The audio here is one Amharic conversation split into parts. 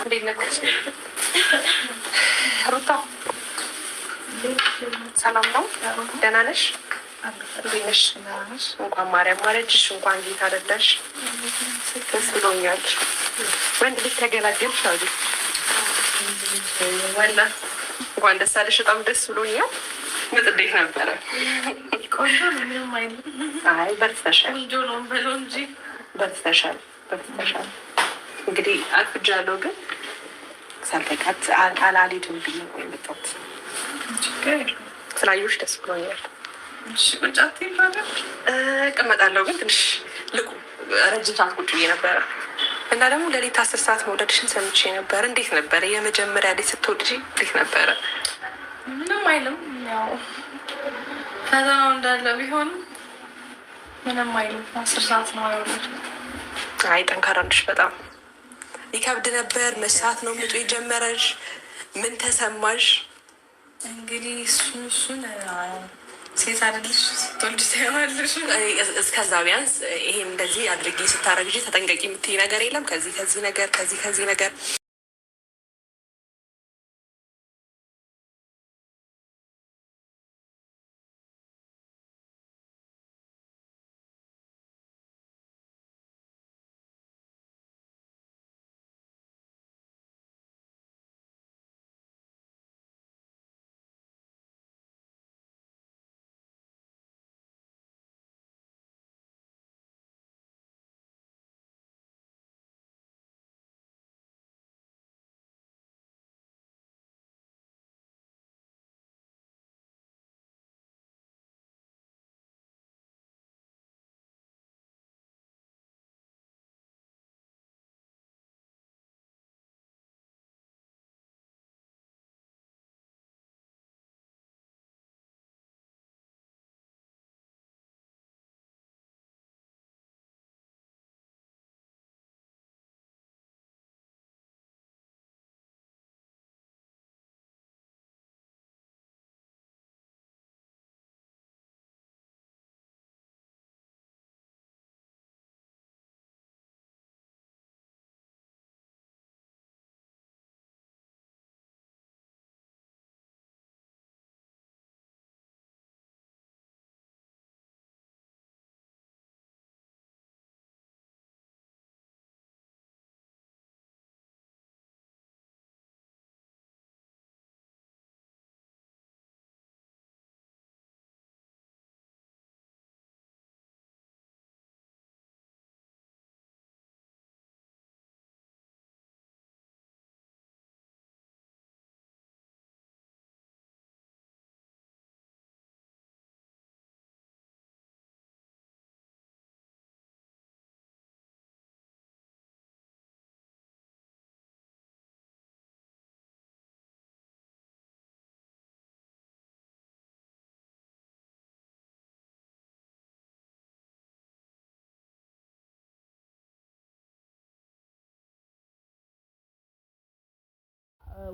እንዴት ሩታ? ሰላም ነው? ደህና ነሽ? እንዴት ነሽ? እንኳን ማርያም ማረችሽ፣ እንኳን ጌታ ረዳሽ። ደስ ብሎኛል። ወንድ ልጅ ተገላገልሽ አሉ። እንኳን ደስ አለሽ። በጣም ደስ ብሎኛል። ምጥ እንዴት ነበረ? ቆንጆ ነው። ምንም አይልም። አይ በርትተሻል። ቆንጆ ነው በለው እንጂ በርትተሻል። እንግዲህ አርፍጃለሁ፣ ግን ሳልጠቃት አልሄድም ብዬ ነው የመጣሁት። ስላየሁሽ ደስ ብሎኛል። ቁጫት ይባላል። እቀመጣለሁ፣ ግን ትንሽ ልቁ ረጅም ሰዓት ቁጭ ብዬ ነበረ እና ደግሞ ለሌት 10 ሰዓት መውለድሽን ሰምቼ ነበር። እንዴት ነበረ? የመጀመሪያ ልጅ ስትወልጂ እንዴት ነበረ? ምንም አይልም። ያው ፈተናው እንዳለ ቢሆንም ምንም አይልም። 10 ሰዓት ነው ያወለድኩት። አይ ጠንካራ ነሽ በጣም። ይከብድ ነበር? መሳት ነው ምጡ የጀመረሽ? ምን ተሰማሽ? እንግዲህ እሱን ሴት አይደለሽ ስትወልድ ታያለሽ። እስከዛ ቢያንስ ይሄን እንደዚህ አድርጌ ስታረግጂ ተጠንቀቂ የምትይ ነገር የለም? ከዚህ ነገር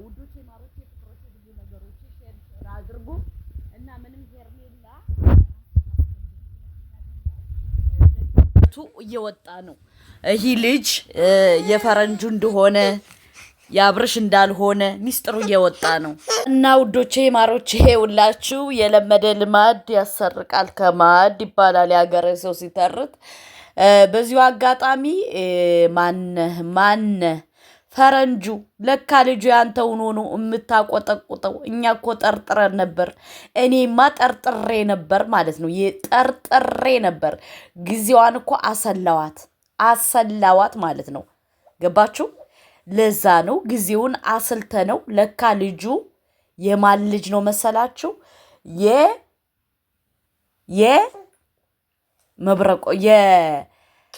ውዶቼ ማሮቼ ፍቅሮቼ ብዙ ነገሮች ሼር አድርጉ እና ምንም ሄርሜላ እየወጣ ነው። ይህ ልጅ የፈረንጁ እንደሆነ ያብርሽ እንዳልሆነ ሚስጥሩ እየወጣ ነው እና ውዶቼ ማሮቼ ሁላችሁ የለመደ ልማድ ያሰርቃል ከማድ ይባላል የሀገሬ ሰው ሲተርት። በዚሁ አጋጣሚ ማነ ፈረንጁ ለካ ልጁ ያንተውን ሆኖ የምታቆጠቁጠው። እኛ እኮ ጠርጥረን ነበር። እኔማ ጠርጥሬ ነበር ማለት ነው። ጠርጥሬ ነበር። ጊዜዋን እኮ አሰላዋት ማለት ነው። ገባችሁ? ለዛ ነው ጊዜውን አስልተ ነው። ለካ ልጁ የማን ልጅ ነው መሰላችሁ?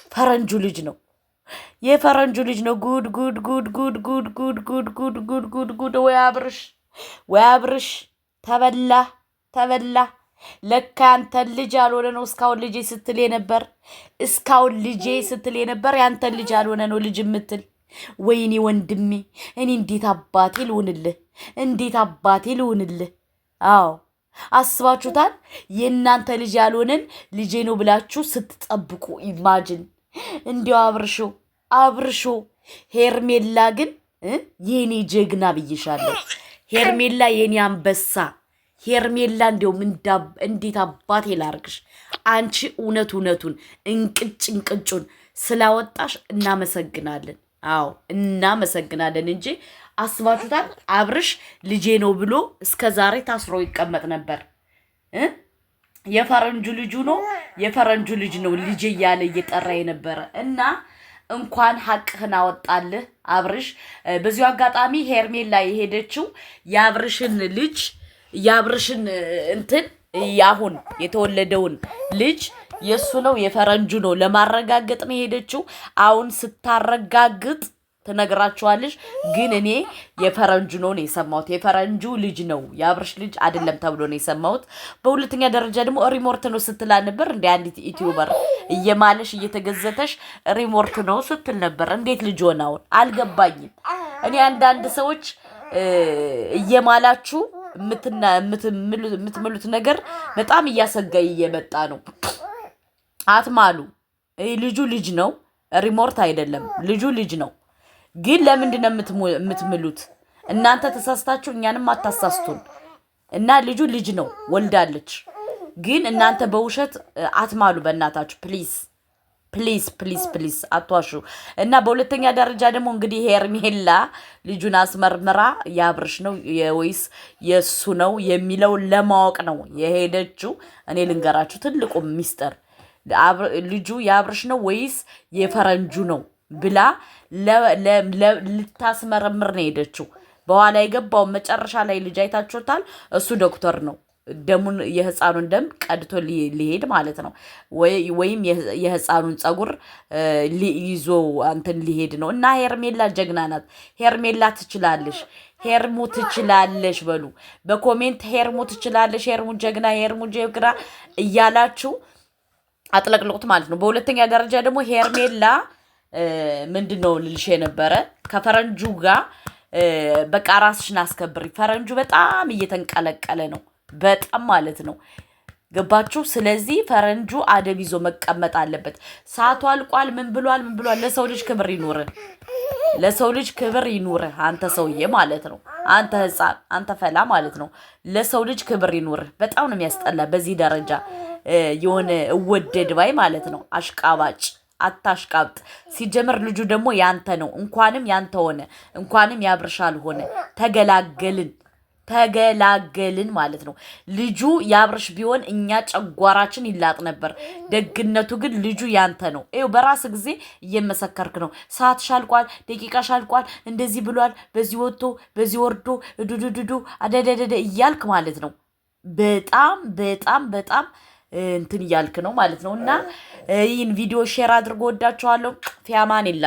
የፈረንጁ ልጅ ነው። የፈረንጁ ልጅ ነው። ጉድ ጉድ ጉድ ጉድ ጉድ ጉድ ጉድ ጉድ ጉድ ጉድ ጉድ። ወይ አብርሽ ተበላ። ለካ ያንተን ልጅ ያልሆነ ነው እስካሁን ልጄ ስትል የነበር ያንተን ልጅ ያልሆነ ነው ልጅ የምትል። ወይኔ ወንድሜ እኔ እንዴት አባቴ ልሆንልህ? አዎ አስባችሁታል? የእናንተ ልጅ ያልሆነን ልጄ ነው ብላችሁ ስትጠብቁ ኢማጅን። እንዲያው አብርሾ ሄርሜላ ግን የኔ ጀግና ብይሻለሁ። ሄርሜላ የኔ አንበሳ ሄርሜላ እንዲያውም እንዴት አባቴ ላርግሽ። አንቺ እውነቱን እንቅጩን ስላወጣሽ እናመሰግናለን። አዎ እናመሰግናለን እንጂ አስባችሁታል? አብርሽ ልጄ ነው ብሎ እስከ ዛሬ ታስሮ ይቀመጥ ነበር። የፈረንጁ ልጅ ነው ልጄ እያለ እየጠራ የነበረ እና እንኳን ሐቅህን አወጣልህ አብርሽ። በዚሁ አጋጣሚ ሄርሜላ የሄደችው የአብርሽን እንትን ያሁን የተወለደውን ልጅ የሱ ነው የፈረንጁ ነው ለማረጋገጥ ነው የሄደችው። አሁን ስታረጋግጥ ትነግራችኋለች። ግን እኔ የፈረንጁ ነው የሰማሁት። የፈረንጁ ልጅ ነው የአብርሽ ልጅ አይደለም ተብሎ ነው የሰማሁት። በሁለተኛ ደረጃ ደግሞ ሪሞርት ነው ስትል ነበር። እንደ አንዲት ዩቲዩበር እየማለሽ እየተገዘተሽ ሪሞርት ነው ስትል ነበር። እንዴት ልጅ ሆነውን አልገባኝም። እኔ አንዳንድ ሰዎች እየማላችሁ የምትምሉት ነገር በጣም እያሰጋይ እየመጣ ነው። አትማሉ። ልጁ ልጅ ነው፣ ሪሞርት አይደለም። ልጁ ልጅ ነው። ግን ለምንድን ነው የምትምሉት? እናንተ ተሳስታችሁ እኛንም አታሳስቱን። እና ልጁ ልጅ ነው፣ ወልዳለች። ግን እናንተ በውሸት አትማሉ። በእናታችሁ ፕሊዝ አትዋሹ። እና በሁለተኛ ደረጃ ደግሞ እንግዲህ ሄርሜላ ልጁን አስመርምራ የአብርሽ ነው ወይስ የሱ ነው የሚለው ለማወቅ ነው የሄደችው። እኔ ልንገራችሁ ትልቁ ሚስጥር ልጁ የአብርሽ ነው ወይስ የፈረንጁ ነው ብላ ልታስመረምር ነው ሄደችው። በኋላ የገባው መጨረሻ ላይ ልጅ አይታችሁታል። እሱ ዶክተር ነው። ደሙን የህፃኑን ደም ቀድቶ ሊሄድ ማለት ነው። ወይም የህፃኑን ፀጉር ይዞ አንተን ሊሄድ ነው። እና ሄርሜላ ጀግና ናት። ሄርሜላ ትችላለሽ፣ ሄርሙ ትችላለሽ በሉ በኮሜንት። ሄርሙ ትችላለሽ፣ ሄርሙ ጀግና፣ ሄርሙ ጀግና እያላችሁ አጥለቅልቁት ማለት ነው። በሁለተኛ ደረጃ ደግሞ ሄርሜላ ምንድን ነው ልልሽ የነበረ ከፈረንጁ ጋር በቃ ራስሽን አስከብሪ። ፈረንጁ በጣም እየተንቀለቀለ ነው፣ በጣም ማለት ነው። ገባችሁ? ስለዚህ ፈረንጁ አደብ ይዞ መቀመጥ አለበት። ሰዓቱ አልቋል። ምን ብሏል? ለሰው ልጅ ክብር ይኑርህ። አንተ ሰውዬ ማለት ነው። አንተ ህፃን፣ አንተ ፈላ ማለት ነው። ለሰው ልጅ ክብር ይኑርህ። በጣም ነው የሚያስጠላ በዚህ ደረጃ የሆነ እወደድ ባይ ማለት ነው። አሽቃባጭ አታሽቃብጥ። ሲጀመር ልጁ ደግሞ ያንተ ነው። እንኳንም ያንተ ሆነ፣ እንኳንም ያብርሻል ሆነ። ተገላገልን ማለት ነው። ልጁ ያብርሽ ቢሆን እኛ ጨጓራችን ይላጥ ነበር። ደግነቱ ግን ልጁ ያንተ ነው። ይኸው በራስ ጊዜ እየመሰከርክ ነው። ሰዓት ሻልቋል፣ ደቂቃ ሻልቋል፣ እንደዚህ ብሏል፣ በዚህ ወጥቶ በዚህ ወርዶ ዱዱዱዱ አደደደደ እያልክ ማለት ነው። በጣም እንትን እያልክ ነው ማለት ነው። እና ይህን ቪዲዮ ሼር አድርጎ ወዳችኋለሁ። ፊያማን ይላ